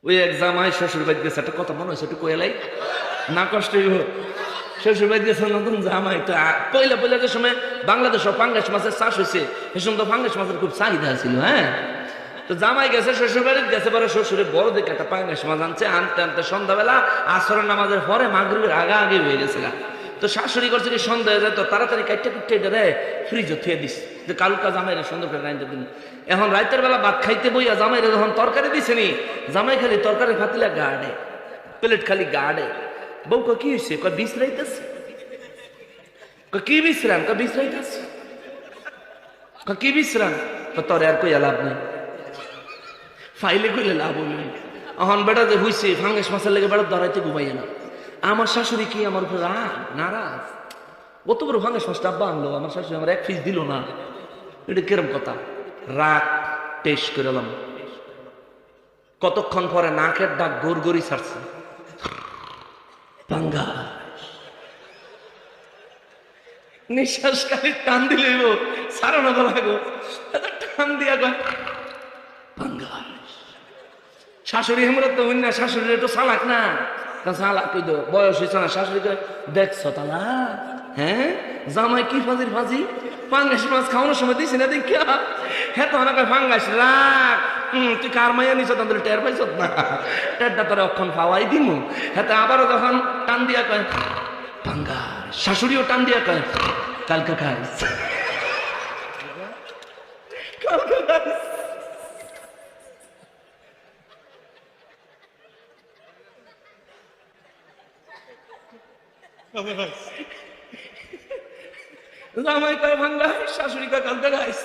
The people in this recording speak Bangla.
ওই এক জামাই শ্বশুর বাড়ি গেছে, একটা কথা মনে হয়েছে একটু কয়েলাই না কষ্ট হইব। শ্বশুর বাড়ি গেছে নতুন জামাই, তো পয়লা পয়লা যে সময় বাংলাদেশ পাঙ্গাস মাছের চাষ হয়েছে, সে সময় তো পাঙ্গাস মাছের খুব চাহিদা ছিল। হ্যাঁ, তো জামাই গেছে শ্বশুর বাড়ি গেছে, পরে শ্বশুরে বড় দেখে একটা পাঙ্গাস মাছ আনছে, আনতে আনতে সন্ধ্যাবেলা আসরের নামাজের পরে মাগরিবের আগা আগে হয়ে গেছে। তো শাশুড়ি করছে কি সন্ধ্যা হয়ে যায়, তো তাড়াতাড়ি কাটতে কুটতে এটা দেয় ফ্রিজে থুয়ে দিস যে কালুকা জামাইরে সুন্দর করে রাইতে দিন। এখন রাতের বেলা ভাত খাইতে বইয়া জামাইরে যখন তরকারি দিছে নি, জামাই খালি তরকারি ফাতিলা গাড়ে, প্লেট খালি গাড়ে। বউ কি হয়েছে? কয় বিশ্রাইতেছে। কি বিশ্রাম? বিশ্রাইতেছে। কি বিশ্রাম? তোর আর কই লাভ নেই, ফাইলে কইলে লাভ হইল। এখন বেটা যে হইছে ফাঙ্গাস মাছের লেগে বেড়া ধরাইতে ঘুমাইয়ে না। আমার শাশুড়ি কি আমার উপর নারাজ? অত বড় ফাঙ্গাস মাছটা আব্বা আনলো, আমার শাশুড়ি আমার এক পিস দিল না। এটা কিরম কথা? রাগ টেস্ট করলাম, কতক্ষণ পরে নাকের ডাক গোর গড়ি ছাড়ছে, পাঙ্গাস। নিঃশ্বাস খালি টান দিলে সারানো লাগো, টান দিয়া গয় পাঙ্গাস। শাশুড়ি হেমরা তো না, শাশুড়ি একটু চালাক না, চালাক কই দো বয়স হয়েছে না। শাশুড়ি কয় দেখছো তালা, হ্যাঁ জামাই কি ফাজির ফাজি, পাঙ্গাস মাছ খাওয়ানোর সময় দিছি না দেখিয়া। হ্যাঁ তো অনেক ফাঙ্গাস রাখ, তুই কার মাইয়া নিছ তাদের টের পাইছ না, টেরটা তোর অক্ষণ পাওয়াই দিমু। হ্যাঁ আবারও যখন টান দিয়া কয় পাঙ্গাস, শাশুড়িও টান দিয়া কয় কালকা খাইস, কালকা খাইস। জামাই কয় ভাঙ্গাস, শাশুড়ি কয় কালকা খাইস।